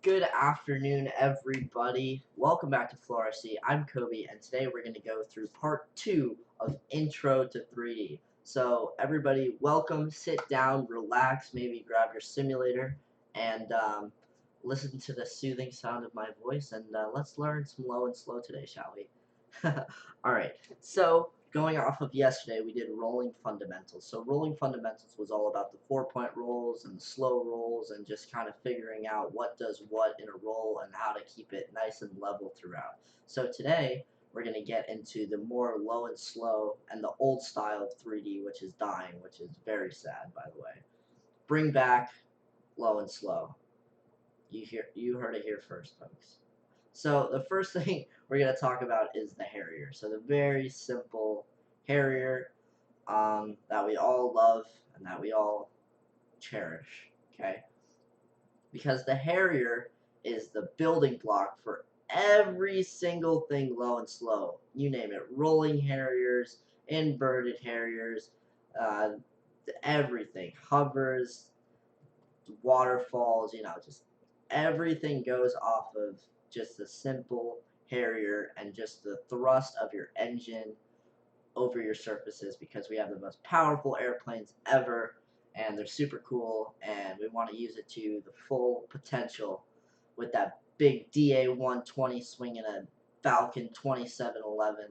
Good afternoon, everybody. Welcome back to FloRc. I'm Kobe, and today we're going to go through part 2 of Intro to 3D. So, everybody, welcome, sit down, relax, maybe grab your simulator, and listen to the soothing sound of my voice, and let's learn some low and slow today, shall we? Alright, so going off of yesterday, we did rolling fundamentals. So rolling fundamentals was all about the 4-point rolls and the slow rolls and just kind of figuring out what does what in a roll and how to keep it nice and level throughout. So today, we're going to get into the more low and slow and the old style of 3D, which is dying, which is very sad, by the way. Bring back low and slow. You heard it here first, folks. So the first thing we're going to talk about is the Harrier. So the very simple Harrier that we all love and that we all cherish, okay? Because the Harrier is the building block for every single thing low and slow. You name it, rolling Harriers, inverted Harriers, uh, everything, hovers, waterfalls, just everything goes off of just a simple Harrier and just the thrust of your engine over your surfaces, because we have the most powerful airplanes ever and they're super cool and we want to use it to the full potential with that big DA-120 swinging a Falcon 2711.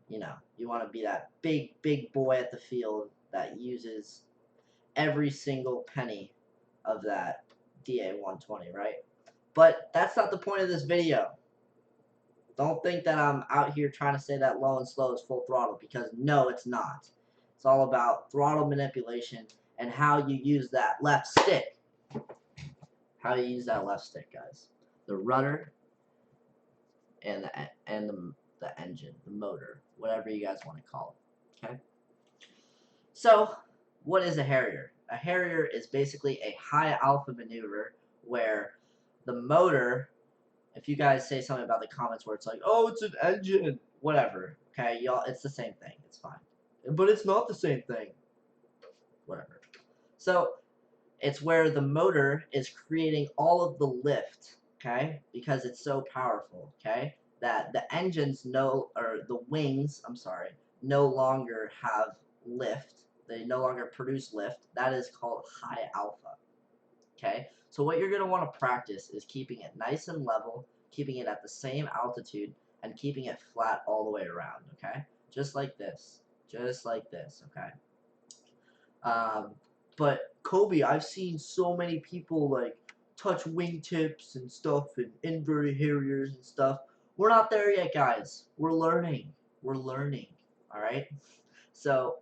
You want to be that big boy at the field that uses every single penny of that DA-120, right? But that's not the point of this video. Don't think that I'm out here trying to say that low and slow is full throttle, because no, it's not. It's all about throttle manipulation and how you use that left stick. How you use that left stick, guys. The rudder and the engine, the motor, whatever you guys want to call it. Okay? So, what is a Harrier? A Harrier is basically a high alpha maneuver where the motor, if you guys say something about the comments where it's like, oh, it's an engine, whatever, okay, y'all, it's the same thing, it's fine. But it's not the same thing. Whatever. So, it's where the motor is creating all of the lift, okay, because it's so powerful, okay, that the the wings, I'm sorry, no longer have lift. They no longer produce lift. That is called high alpha, okay? So what you're going to want to practice is keeping it nice and level, keeping it at the same altitude, and keeping it flat all the way around, okay? Just like this, okay? But Kobe, I've seen so many people like touch wingtips and stuff and inverted Harriers and stuff. We're not there yet, guys. We're learning. All right? So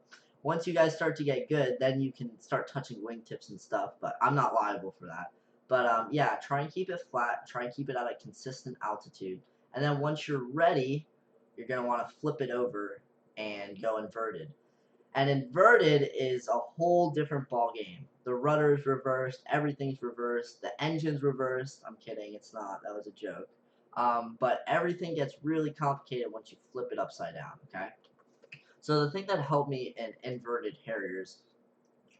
once you guys start to get good, then you can start touching wingtips and stuff, but I'm not liable for that. But yeah, try and keep it flat. Try and keep it at a consistent altitude. And then once you're ready, you're going to want to flip it over and go inverted. And inverted is a whole different ball game. The rudder's reversed, everything's reversed, the engine's reversed. I'm kidding, it's not. That was a joke. But everything gets really complicated once you flip it upside down, okay? So the thing that helped me in inverted Harriers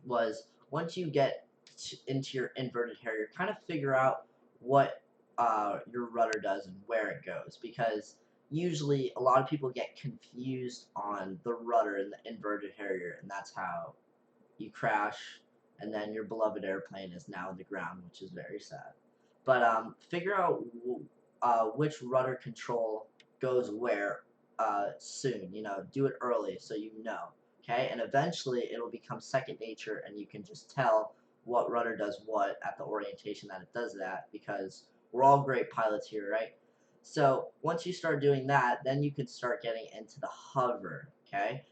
was once you get into your inverted Harrier, kind of figure out what your rudder does and where it goes, because usually a lot of people get confused on the rudder in the inverted Harrier, and that's how you crash, and then your beloved airplane is now on the ground, which is very sad. But figure out which rudder control goes where soon. Do it early so you know. Okay, and eventually it'll become second nature, and you can just tell what rudder does what at the orientation that it does that, because we're all great pilots here, right? So once you start doing that, then you can start getting into the hover, okay?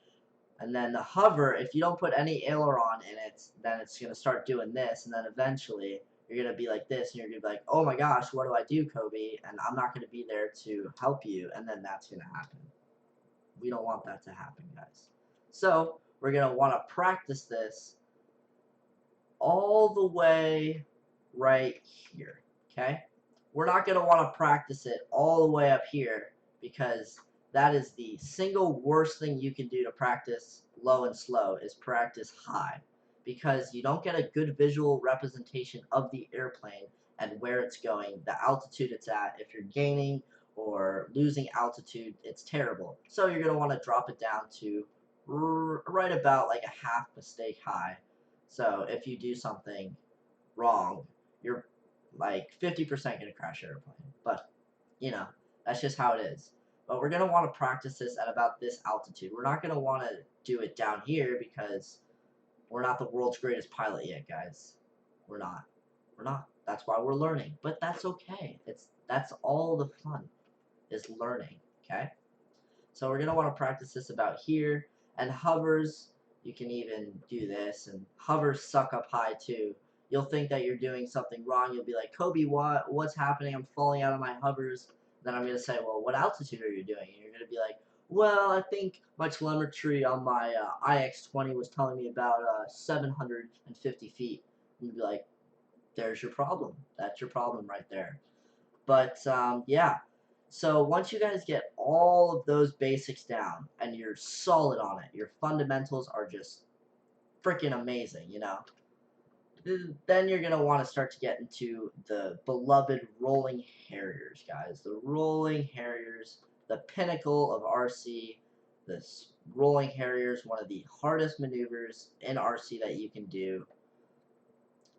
And then the hover, if you don't put any aileron in it, then it's going to start doing this, and then eventually you're going to be like this, and you're going to be like, oh my gosh, what do I do, Kobe? And I'm not going to be there to help you, and then that's going to happen. We don't want that to happen, guys. So we're going to want to practice this all the way right here, okay? We're not going to want to practice it all the way up here, because that is the single worst thing you can do to practice low and slow, is practice high, because you don't get a good visual representation of the airplane, and where it's going, the altitude it's at. If you're gaining or losing altitude, it's terrible. So you're going to want to drop it down to right about like a half mistake high. So if you do something wrong, you're like 50% going to crash your airplane. But, you know, that's just how it is. But we're going to want to practice this at about this altitude. We're not going to want to do it down here because we're not the world's greatest pilot yet, guys. We're not. We're not. That's why we're learning. But that's okay. That's all the fun is learning, okay? So we're going to want to practice this about here. And hovers, you can even do this. And hovers suck up high too. You'll think that you're doing something wrong. You'll be like, Kobe, what's happening? I'm falling out of my hovers. Then I'm going to say, well, what altitude are you doing? And you're going to be like, well, I think my telemetry on my IX-20 was telling me about 750 feet. And you'd be like, there's your problem. That's your problem right there. But yeah, so once you guys get all of those basics down and you're solid on it, your fundamentals are just freaking amazing, you know, then you're going to want to start to get into the beloved rolling Harriers, guys. The rolling Harriers, the pinnacle of RC. This rolling Harriers, one of the hardest maneuvers in RC that you can do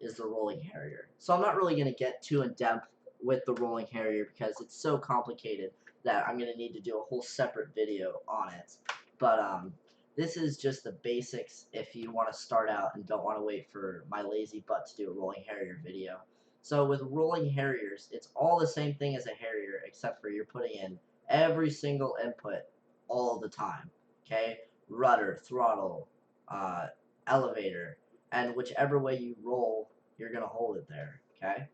is the rolling Harrier. So I'm not really going to get too in depth with the rolling Harrier because it's so complicated that I'm going to need to do a whole separate video on it. But this is just the basics if you want to start out and don't want to wait for my lazy butt to do a rolling Harrier video. So with rolling Harriers, it's all the same thing as a Harrier except for you're putting in every single input all the time. Okay? Rudder, throttle, elevator, and whichever way you roll, you're going to hold it there, okay?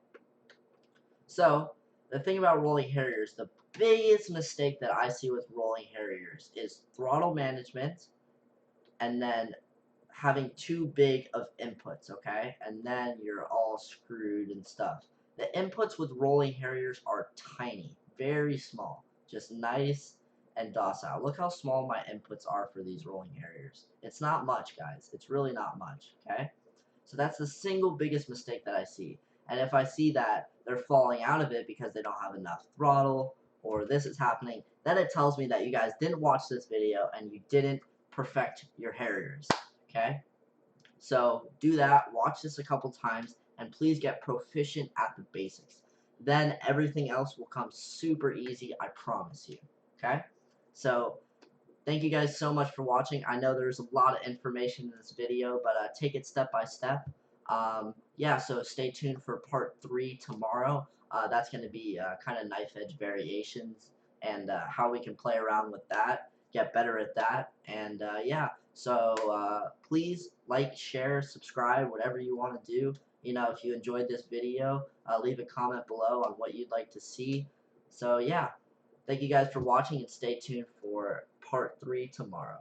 So, the thing about rolling Harriers, the biggest mistake that I see with rolling Harriers is throttle management and then having too big of inputs, okay? And then you're all screwed and stuff. The inputs with rolling Harriers are tiny, very small, just nice and docile. Look how small my inputs are for these rolling Harriers. It's not much, guys. It's really not much, okay? So that's the single biggest mistake that I see. And if I see that they're falling out of it because they don't have enough throttle or this is happening, then it tells me that you guys didn't watch this video and you didn't perfect your Harriers, okay? So do that, watch this a couple times, and please get proficient at the basics. Then everything else will come super easy, I promise you, okay? So thank you guys so much for watching. I know there's a lot of information in this video, but take it step by step. Yeah, so stay tuned for part 3 tomorrow. That's going to be kind of knife edge variations and how we can play around with that, get better at that. And yeah, so please like, share, subscribe, whatever you want to do. You know, if you enjoyed this video, leave a comment below on what you'd like to see. So yeah. Thank you guys for watching and stay tuned for part 3 tomorrow.